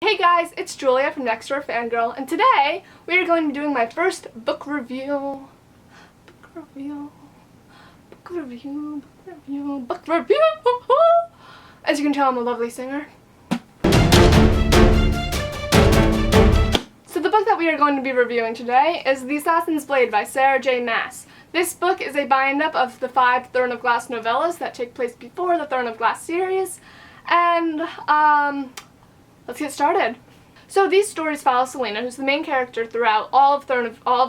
Hey guys, it's Julia from Next Door Fangirl, and today we are going to be doing my first book review. Book review. As you can tell, I'm a lovely singer. So the book that we are going to be reviewing today is The Assassin's Blade by Sarah J. Maas. This book is a bind-up of the 5 Throne of Glass novellas that take place before the Throne of Glass series, and let's get started. So these stories follow Selena, who's the main character throughout all of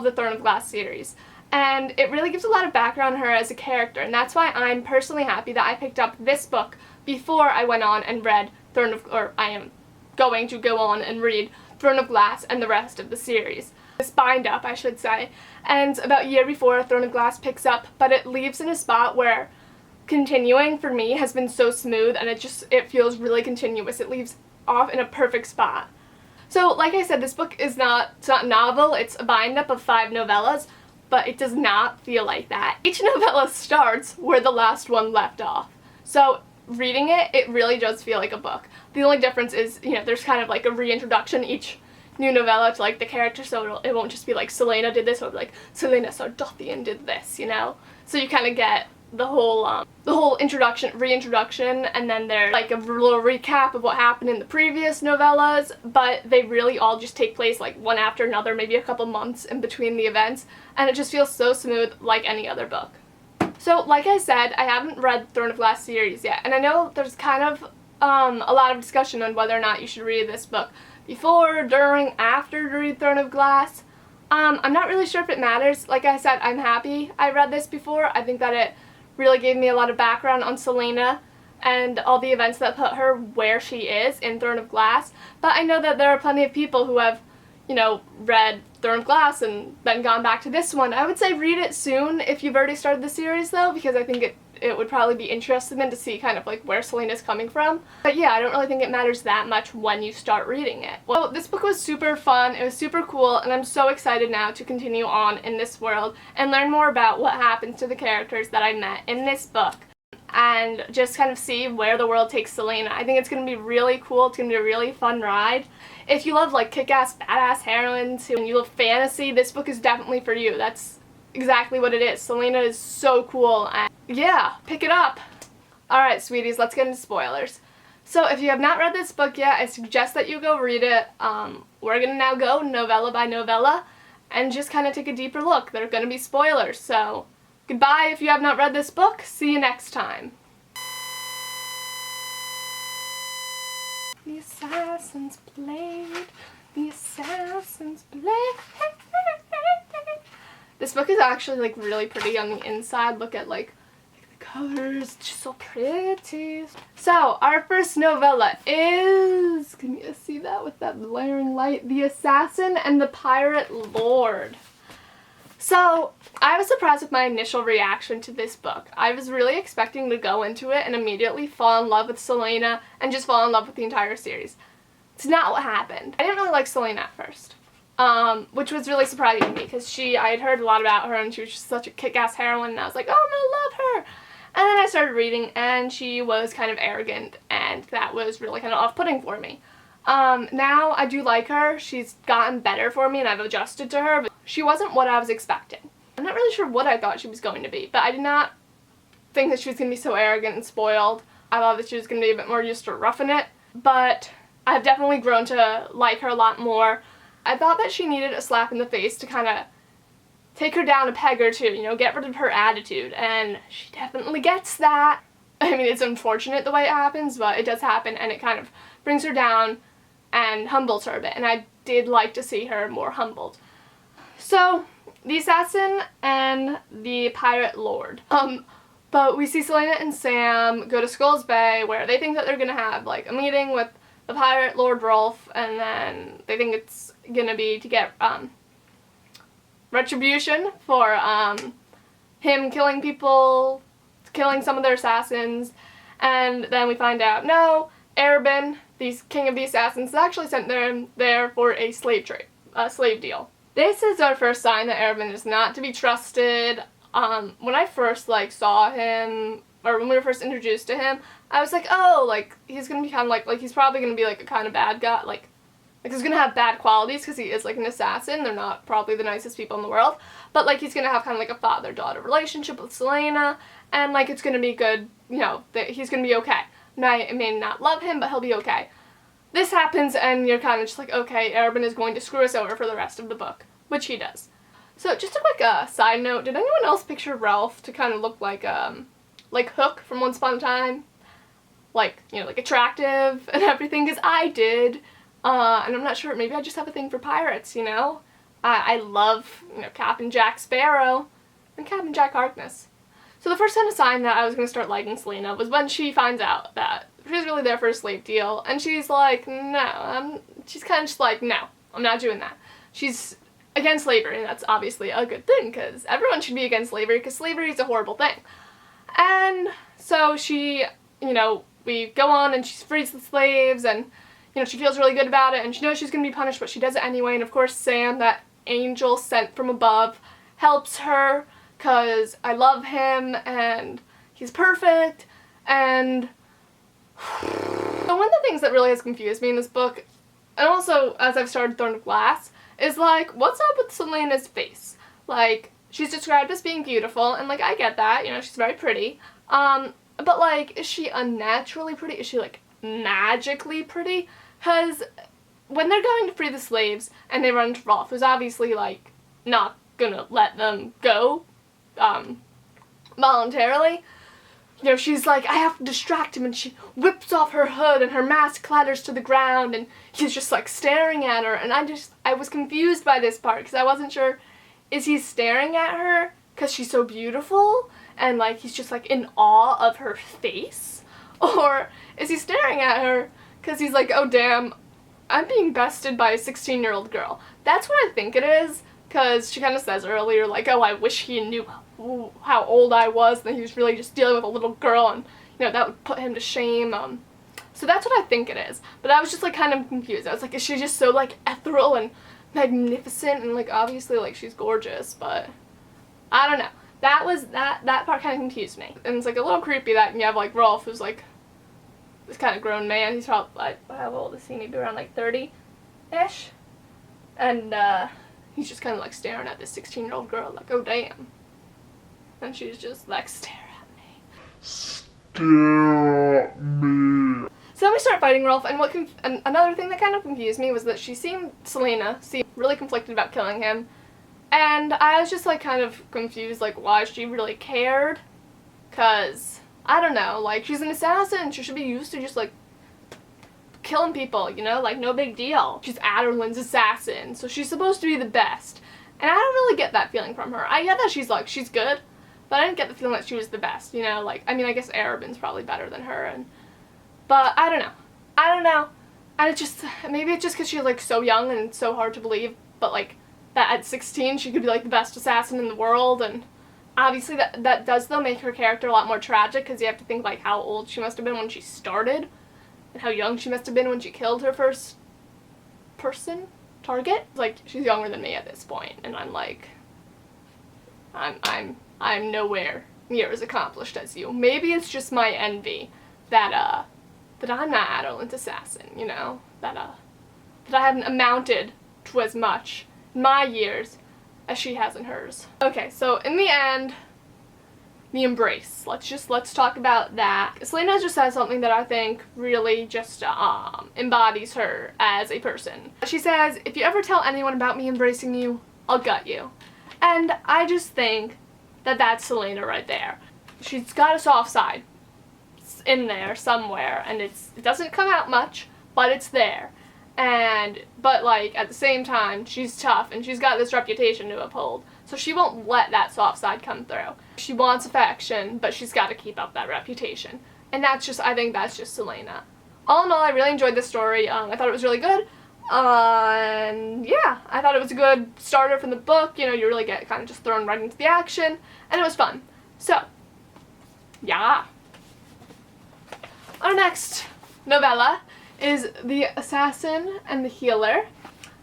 the Throne of Glass series. And it really gives a lot of background on her as a character, and that's why I'm personally happy that I picked up this book before I went on and read I am going to go on and read Throne of Glass and the rest of the series. This bind-up, I should say, ends about a year before Throne of Glass picks up, but it leaves in a spot where continuing for me has been so smooth, and it feels really continuous. It leaves off in a perfect spot. So, like I said, this book it's not a novel, it's a bind-up of 5 novellas, but it does not feel like that. Each novella starts where the last one left off. So, reading it, it really does feel like a book. The only difference is, there's kind of like a reintroduction each new novella to like the character, so it won't just be like Selena did this, or like Selena Sardothian did this, So you kind of get the whole reintroduction, and then there's like a little recap of what happened in the previous novellas, but they really all just take place like one after another, maybe a couple months in between the events, and it just feels so smooth like any other book. So like I said, I haven't read Throne of Glass series yet, and I know there's kind of a lot of discussion on whether or not you should read this book before, during, after to read Throne of Glass. I'm not really sure if it matters. Like I said, I'm happy I read this before. I think that it really gave me a lot of background on Selena and all the events that put her where she is in Throne of Glass. But I know that there are plenty of people who have, read Throne of Glass and then gone back to this one. I would say read it soon if you've already started the series, though, because I think it would probably be interesting to see kind of like where Selena's coming from. But yeah, I don't really think it matters that much when you start reading it. Well, this book was super fun, it was super cool, and I'm so excited now to continue on in this world and learn more about what happens to the characters that I met in this book, and just kind of see where the world takes Selena. I think it's going to be really cool. It's going to be a really fun ride. If you love like kick-ass, badass heroines, and you love fantasy, this book is definitely for you. That's exactly what it is. Selena is so cool, and yeah, pick it up. Alright, sweeties, let's get into spoilers. So if you have not read this book yet, I suggest that you go read it. We're going to now go novella by novella and just kind of take a deeper look. There are going to be spoilers, so goodbye if you have not read this book. See you next time. The Assassin's Blade. The Assassin's Blade. This book is actually like really pretty on the inside. Look at like the covers. It's just so pretty. So our first novella is, can you see that with that blaring light? The Assassin and the Pirate Lord. So, I was surprised with my initial reaction to this book. I was really expecting to go into it and immediately fall in love with Selena and just fall in love with the entire series. It's not what happened. I didn't really like Selena at first, which was really surprising to me because I had heard a lot about her and she was just such a kick-ass heroine, and I was like, oh, I'm gonna love her. And then I started reading and she was kind of arrogant, and that was really kind of off-putting for me. Now I do like her. She's gotten better for me and I've adjusted to her, but she wasn't what I was expecting. I'm not really sure what I thought she was going to be, but I did not think that she was going to be so arrogant and spoiled. I thought that she was going to be a bit more used to roughing it, but I've definitely grown to like her a lot more. I thought that she needed a slap in the face to kind of take her down a peg or two, get rid of her attitude, and she definitely gets that. I mean, it's unfortunate the way it happens, but it does happen, and it kind of brings her down and humbles her a bit, and I did like to see her more humbled. So, the Assassin and the Pirate Lord. But we see Selena and Sam go to Skull's Bay, where they think that they're gonna have like a meeting with the Pirate Lord Rolf, and then they think it's gonna be to get retribution for him killing people, killing some of their assassins, and then we find out, no, Arabin, the king of the assassins, is actually sent there for a slave deal. This is our first sign that Arabin is not to be trusted. When I first saw him, or when we were first introduced to him, I was like, oh, he's gonna be kind of like he's probably gonna be like a kind of bad guy, like Like, he's gonna have bad qualities because he is, like, an assassin. They're not probably the nicest people in the world. But, like, he's gonna have kind of, like, a father-daughter relationship with Selena. And, like, it's gonna be good, you know, that he's gonna be okay. I may not love him, but he'll be okay. This happens, and you're kind of just like, okay, Arabin is going to screw us over for the rest of the book. Which he does. So, just a quick side note. Did anyone else picture Ralph to kind of look like Hook from Once Upon a Time? Like, you know, like, attractive and everything? Because I did. And I'm not sure, maybe I just have a thing for pirates, you know? I love, you know, Captain Jack Sparrow and Captain Jack Harkness. So the first kind of sign that I was going to start liking Selena was when she finds out that she's really there for a slave deal, and she's like, no, she's kind of just like, no, I'm not doing that. She's against slavery, and that's obviously a good thing, because everyone should be against slavery, because slavery is a horrible thing. And so she, you know, we go on, and she frees the slaves, and, you know, she feels really good about it, and she knows she's going to be punished, but she does it anyway, and of course Sam, that angel sent from above, helps her, because I love him, and he's perfect, and so one of the things that really has confused me in this book, and also as I've started Throne of Glass, is like, what's up with Selena's face? Like, she's described as being beautiful, and like, I get that, you know, she's very pretty, but like, is she unnaturally pretty? Is she like magically pretty? Because when they're going to free the slaves, and they run into Rolf, who's obviously like, not gonna let them go, voluntarily, you know, she's like, I have to distract him, and she whips off her hood, and her mask clatters to the ground, and he's just, like, staring at her, and I was confused by this part, because I wasn't sure, is he staring at her because she's so beautiful, and, like, he's just, like, in awe of her face, or is he staring at her because he's like, oh, damn, I'm being bested by a 16-year-old girl? That's what I think it is, because she kind of says earlier, like, oh, I wish he knew how old I was, and that he was really just dealing with a little girl, and, you know, that would put him to shame. So that's what I think it is. But I was just, like, kind of confused. I was like, is she just so, like, ethereal and magnificent, and, like, obviously, like, she's gorgeous, but I don't know. That part kind of confused me. And it's, like, a little creepy that you have, like, Rolf, who's, like, this kind of grown man. He's probably, like, how old is he? Maybe around, like, 30-ish? And, he's just kind of, like, staring at this 16-year-old girl, like, oh, damn. And she's just like, stare at me. Stare at me. So then we start fighting Rolf, and another thing that kind of confused me was that Selena seemed really conflicted about killing him. And I was just, like, kind of confused, like, why she really cared. Because, I don't know, like, she's an assassin. She should be used to just, like, killing people, you know? Like, no big deal. She's Adderlin's assassin, so she's supposed to be the best. And I don't really get that feeling from her. I get that she's good. But I didn't get the feeling that she was the best, you know, like, I mean, I guess Arabin's probably better than her, but I don't know, and it's just, maybe it's just because she's, like, so young and it's so hard to believe, but, like, that at 16 she could be, like, the best assassin in the world, and obviously that does, though, make her character a lot more tragic, because you have to think, like, how old she must have been when she started, and how young she must have been when she killed her first target. Like, she's younger than me at this point, and I'm, like, I'm nowhere near as accomplished as you. Maybe it's just my envy that I'm not Adderlin's assassin, you know? That I haven't amounted to as much in my years as she has in hers. Okay, so in the end, the embrace. Let's talk about that. Selena just says something that I think really just embodies her as a person. She says, if you ever tell anyone about me embracing you, I'll gut you. And I just think that that's Selena right there. She's got a soft side. It's in there somewhere, and it doesn't come out much, but it's there. But like, at the same time, she's tough, and she's got this reputation to uphold, so she won't let that soft side come through. She wants affection, but she's got to keep up that reputation. And I think that's just Selena. All in all, I really enjoyed this story. I thought it was really good. And yeah, I thought it was a good starter from the book. You know, you really get kind of just thrown right into the action, and it was fun. So, yeah. Our next novella is The Assassin and the Healer.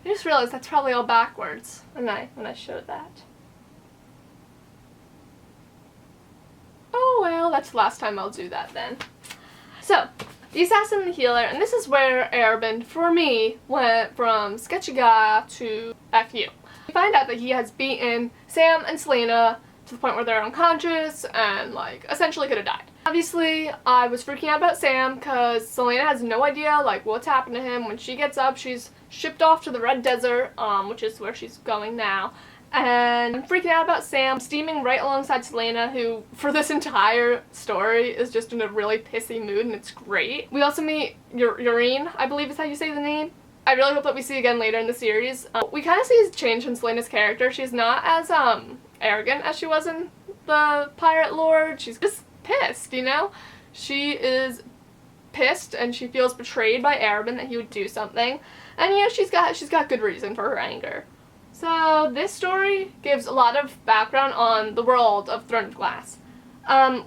I just realized that's probably all backwards when I showed that. Oh well, that's the last time I'll do that then. So, The Assassin and the Healer, and this is where Arabin, for me, went from sketchy guy to FU. We find out that he has beaten Sam and Selena to the point where they're unconscious and, like, essentially could have died. Obviously, I was freaking out about Sam because Selena has no idea, like, what's happened to him. When she gets up, she's shipped off to the Red Desert, which is where she's going now. And I'm freaking out about Sam, steaming right alongside Selena, who, for this entire story, is just in a really pissy mood, and it's great. We also meet Urine, I believe is how you say the name. I really hope that we see again later in the series. We kind of see a change in Selena's character. She's not as, arrogant as she was in the Pirate Lord. She's just pissed, you know? She is pissed, and she feels betrayed by Arabin that he would do something. And, you know, she's got good reason for her anger. So this story gives a lot of background on the world of Throne of Glass.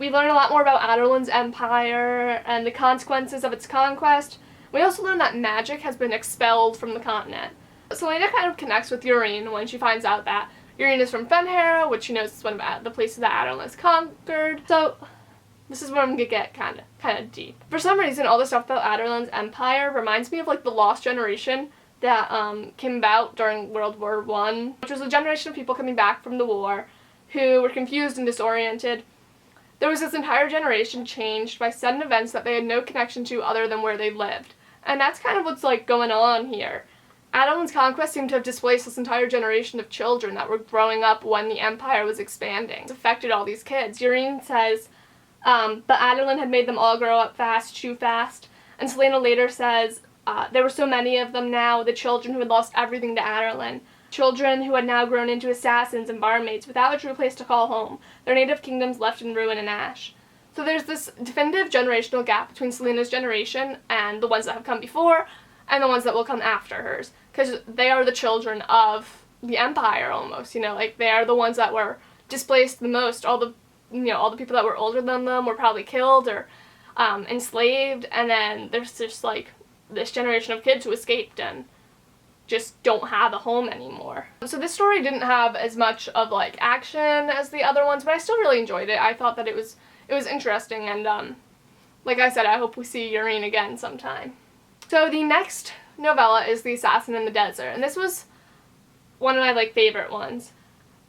We learn a lot more about Adarlan's empire and the consequences of its conquest. We also learn that magic has been expelled from the continent. Selena kind of connects with Urine when she finds out that Urine is from Fenhera, which she knows is one of the places that Adarlan has conquered. So this is where I'm gonna get kind of deep. For some reason, all the stuff about Adarlan's empire reminds me of, like, the Lost Generation that came about during World War I, which was a generation of people coming back from the war who were confused and disoriented. There was this entire generation changed by sudden events that they had no connection to other than where they lived. And that's kind of what's, like, going on here. Adarlan's conquest seemed to have displaced this entire generation of children that were growing up when the empire was expanding. It affected all these kids. Urine says, but Adarlan had made them all grow up fast, too fast. And Selena later says, there were so many of them now, the children who had lost everything to Adarlan. Children who had now grown into assassins and barmaids without a true place to call home, their native kingdoms left in ruin and ash. So there's this definitive generational gap between Selena's generation and the ones that have come before, and the ones that will come after hers. Because they are the children of the Empire, almost, you know, like, they are the ones that were displaced the most. All the people that were older than them were probably killed or enslaved, and then there's just, like, this generation of kids who escaped and just don't have a home anymore. So this story didn't have as much of, like, action as the other ones, but I still really enjoyed it. I thought that it was interesting, and like I said, I hope we see Urine again sometime. So the next novella is The Assassin in the Desert, and this was one of my, like, favorite ones.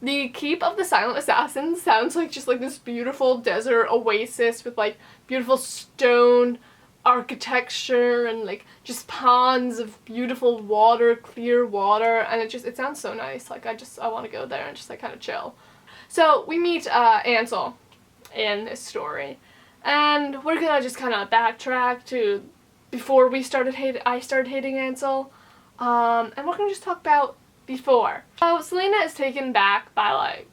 The Keep of the Silent Assassins sounds like just, like, this beautiful desert oasis with, like, beautiful stone architecture and, like, just ponds of beautiful water, clear water, and it sounds so nice. Like, I want to go there and just, like, kind of chill. So we meet Ansel in this story, and we're gonna just kind of backtrack to before I started hating Ansel, and we're gonna just talk about before. So Selena is taken back by, like,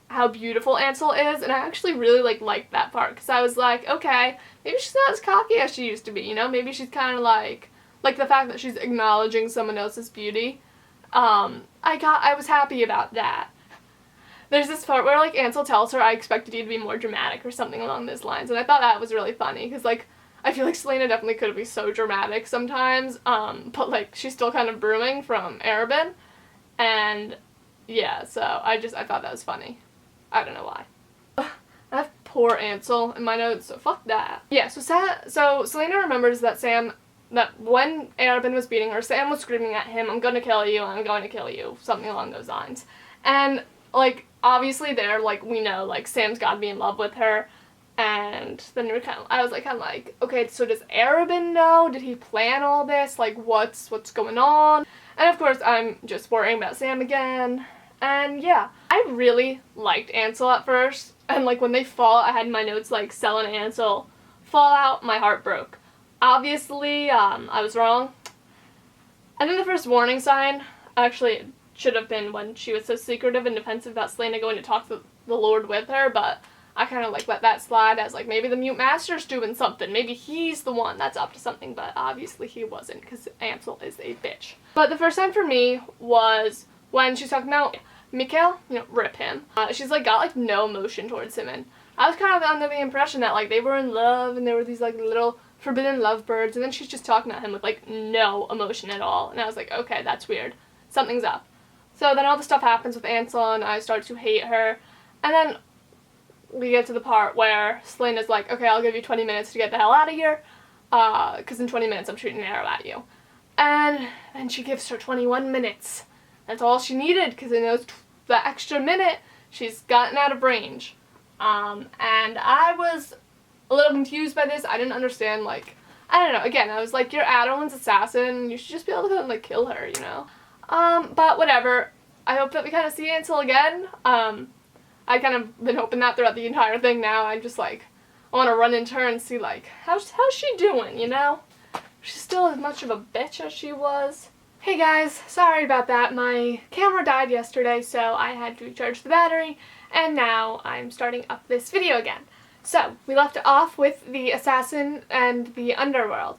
how beautiful Ansel is, and I actually really, like, liked that part, because I was like, okay, maybe she's not as cocky as she used to be, you know? Maybe she's kind of like the fact that she's acknowledging someone else's beauty. I was happy about that. There's this part where, like, Ansel tells her, I expected you to be more dramatic or something along those lines, and I thought that was really funny, because, like, I feel like Selena definitely could be so dramatic sometimes, but, like, she's still kind of brewing from Arabin, and yeah, so I thought that was funny. I don't know why. I have poor Ansel in my notes, so fuck that. Yeah, so Selena remembers that when Arabin was beating her, Sam was screaming at him, I'm gonna kill you, something along those lines. And, like, obviously there, like, we know, like, Sam's gotta be in love with her, and then I was kind of like, okay, so does Arabin know? Did he plan all this? Like, what's going on? And of course, I'm just worrying about Sam again. And yeah, I really liked Ansel at first, and, like, when they fall, I had in my notes, like, Sel and Ansel fall out, my heart broke. Obviously, I was wrong. I think the first warning sign actually should have been when she was so secretive and defensive about Selena going to talk to the Lord with her, but I kind of, like, let that slide as, like, maybe the Mute Master's doing something. Maybe he's the one that's up to something, but obviously he wasn't, because Ansel is a bitch. But the first time for me was when she's talking about Mikhail, you know, rip him. She's, like, got, like, no emotion towards him, and I was kind of under the impression that, like, they were in love, and they were these, like, little forbidden lovebirds, and then she's just talking about him with, like, no emotion at all, and I was like, okay, that's weird. Something's up. So then all the stuff happens with Ansel, and I start to hate her, and then we get to the part where Selena's like, okay, I'll give you 20 minutes to get the hell out of here. because in 20 minutes I'm shooting an arrow at you. And she gives her 21 minutes. That's all she needed, because in the extra minute, she's gotten out of range. And I was a little confused by this. I didn't understand, like, I don't know, again, I was like, you're Adeline's assassin, you should just be able to, like, kill her, you know? But whatever. I hope that we kind of see Ansel again. I kind of been hoping that throughout the entire thing now. I'm just like, I want to run into her and see, like, how's she doing, you know? She's still as much of a bitch as she was. Hey guys, sorry about that. My camera died yesterday, so I had to recharge the battery, and now I'm starting up this video again. So, we left off with the assassin and the underworld.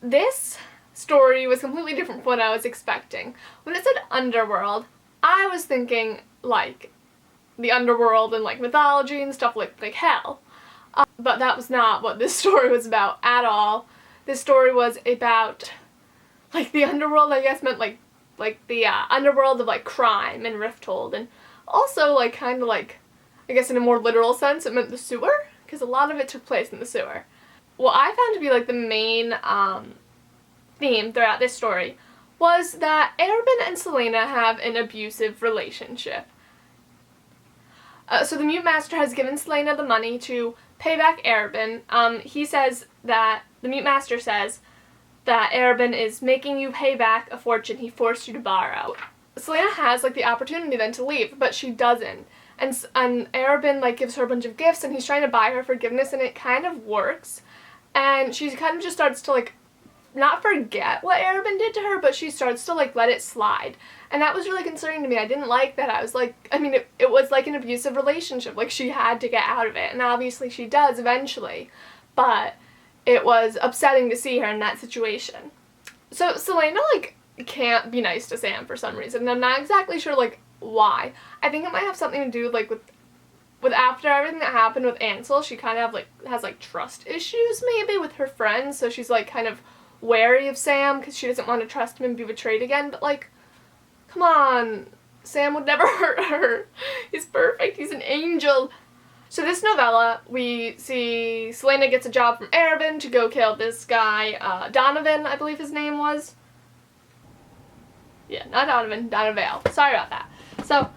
This story was completely different from what I was expecting. When it said underworld, I was thinking, like, the underworld and, like, mythology and stuff like hell. But that was not what this story was about at all. This story was about, like, the underworld, I guess, meant, like the underworld of, like, crime and Rifthold. And also, like, kind of, like, I guess in a more literal sense, it meant the sewer, because a lot of it took place in the sewer. What I found to be, like, the main theme throughout this story was that Arobin and Selena have an abusive relationship. So the Mute Master has given Selena the money to pay back Arobin. The Mute Master says that Arobin is making you pay back a fortune he forced you to borrow. Selena has, like, the opportunity then to leave, but she doesn't. And Arobin, like, gives her a bunch of gifts, and he's trying to buy her forgiveness, and it kind of works. And she kind of just starts to, like, not forget what Arobin did to her, but she starts to, like, let it slide. And that was really concerning to me. I didn't like that. I was like, I mean, it was like an abusive relationship. Like, she had to get out of it, and obviously she does eventually. But it was upsetting to see her in that situation. So Selena, like, can't be nice to Sam for some reason, and I'm not exactly sure, like, why. I think it might have something to do, like, with after everything that happened with Ansel, she kind of, like, has, like, trust issues, maybe, with her friends, so she's, like, kind of wary of Sam, because she doesn't want to trust him and be betrayed again, but, like, come on, Sam would never hurt her. He's perfect, he's an angel. So this novella, we see Selena gets a job from Arobin to go kill this guy, Donovan, I believe his name was. Yeah, not Donovan, Donovan. Sorry about that. So,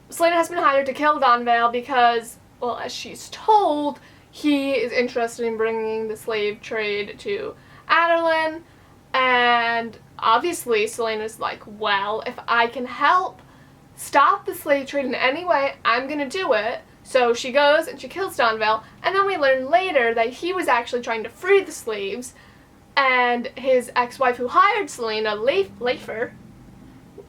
Selena has been hired to kill Donovan because, well, as she's told, he is interested in bringing the slave trade to Adeline, and obviously Selena's like, well, if I can help stop the slave trade in any way, I'm gonna do it. So she goes and she kills Donovan, and then we learn later that he was actually trying to free the slaves, and his ex-wife who hired Selena, Leifer,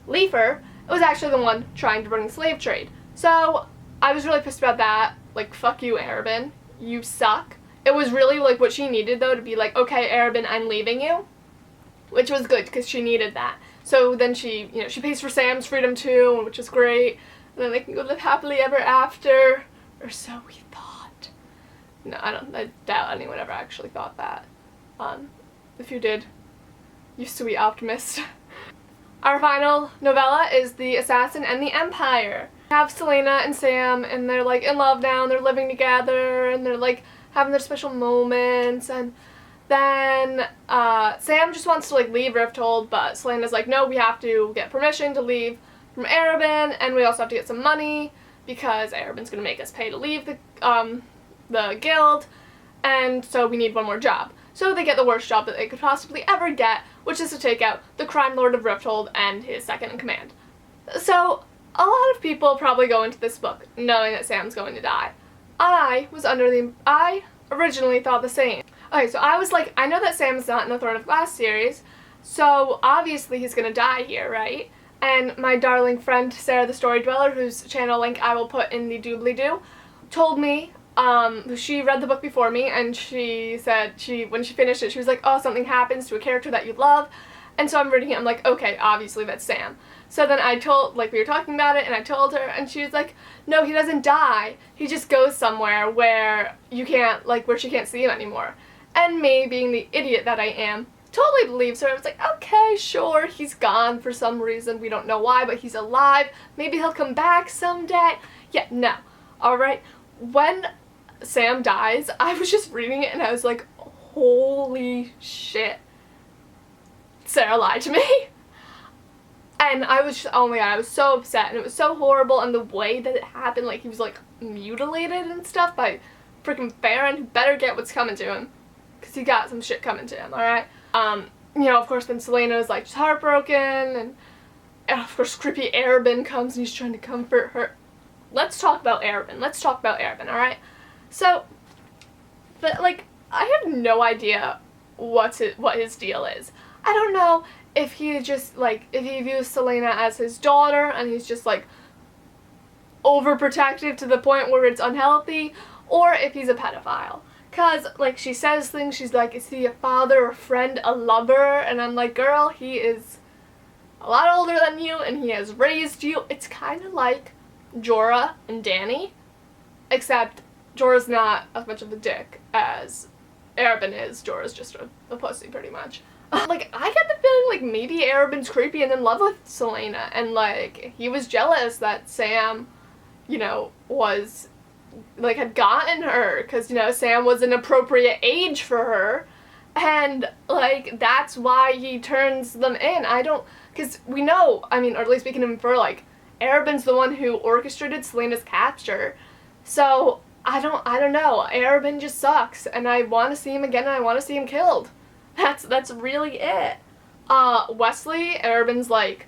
was actually the one trying to bring the slave trade. So I was really pissed about that. Like, fuck you, Arobin. You suck. It was really, like, what she needed, though, to be like, okay, Arobin, I'm leaving you. Which was good, because she needed that. So then she, you know, she pays for Sam's freedom, too, which is great. And then they can go live happily ever after. Or so we thought. No, I doubt anyone ever actually thought that. If you did, you sweet optimist. Our final novella is The Assassin and the Empire. We have Selena and Sam, and they're, like, in love now, and they're living together, and they're, like, having their special moments, and then Sam just wants to, like, leave Rifthold, but Selena's like, no, we have to get permission to leave from Arobin, and we also have to get some money, because Arobin's gonna make us pay to leave the guild, and so we need one more job. So they get the worst job that they could possibly ever get, which is to take out the crime lord of Rifthold and his second in command. So a lot of people probably go into this book knowing that Sam's going to die. I originally thought the same. Okay, so I was like, I know that Sam's not in the Throne of Glass series, so obviously he's gonna die here, right? And my darling friend Sarah the Story Dweller, whose channel link I will put in the doobly-doo, told me, she read the book before me, and she said when she finished it, she was like, oh, something happens to a character that you love. And so I'm reading it, I'm like, okay, obviously that's Sam. So then we were talking about it, and I told her, and she was like, no, he doesn't die. He just goes somewhere where where she can't see him anymore. And me, being the idiot that I am, totally believes her. I was like, okay, sure, he's gone for some reason. We don't know why, but he's alive. Maybe he'll come back someday. Yeah, no. Alright, when Sam dies, I was just reading it and I was like, holy shit, Sarah lied to me. And I was just, oh my god, I was so upset, and it was so horrible, and the way that it happened, like, he was, like, mutilated and stuff by freaking Farron, who better get what's coming to him, because he got some shit coming to him, alright? You know, of course, then Selena is, like, just heartbroken, and of course, creepy Arabin comes, and he's trying to comfort her. Let's talk about Arabin. Let's talk about Arabin, alright? So, like, I have no idea what his deal is. I don't know if he just, like, if he views Selena as his daughter and he's just, like, overprotective to the point where it's unhealthy, or if he's a pedophile. Because, like, she says things, she's like, is he a father, a friend, a lover? And I'm like, girl, he is a lot older than you and he has raised you. It's kind of like Jorah and Dany, except Jorah's not as much of a dick as Arabin is. Jorah's just a pussy, pretty much. Like, I get the feeling, like, maybe Arabin's creepy and in love with Selena, and, like, he was jealous that Sam, you know, was, like, had gotten her, because, you know, Sam was an appropriate age for her, and, like, that's why he turns them in. I don't, because we know, I mean, or at least we can infer, like, Arabin's the one who orchestrated Selena's capture, so I don't know. Arabin just sucks, and I want to see him again, and I want to see him killed. That's really it. Wesley, Arabin's, like,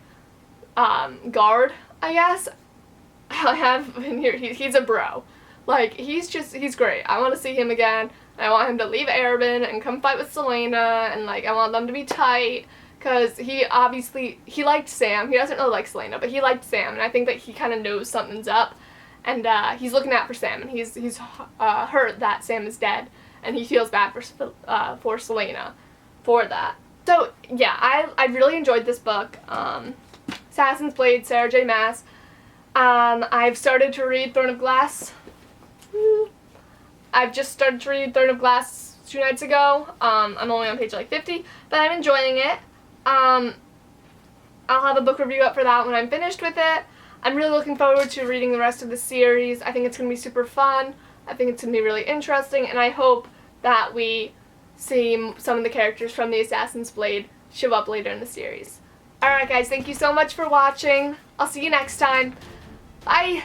guard, I guess. I have in here, he's a bro. Like, he's great. I want to see him again. I want him to leave Arabin and come fight with Selena, and, like, I want them to be tight, because he liked Sam. He doesn't really like Selena, but he liked Sam, and I think that he kind of knows something's up, and he's looking out for Sam, and he's hurt that Sam is dead, and he feels bad for Selena for that. So, yeah, I really enjoyed this book. Assassin's Blade, Sarah J. Maas. I've started to read Throne of Glass. I've just started to read Throne of Glass 2 nights ago. I'm only on page, like, 50, but I'm enjoying it. I'll have a book review up for that when I'm finished with it. I'm really looking forward to reading the rest of the series. I think it's going to be super fun. I think it's going to be really interesting, and I hope that we see some of the characters from the Assassin's Blade show up later in the series. Alright guys, thank you so much for watching. I'll see you next time. Bye!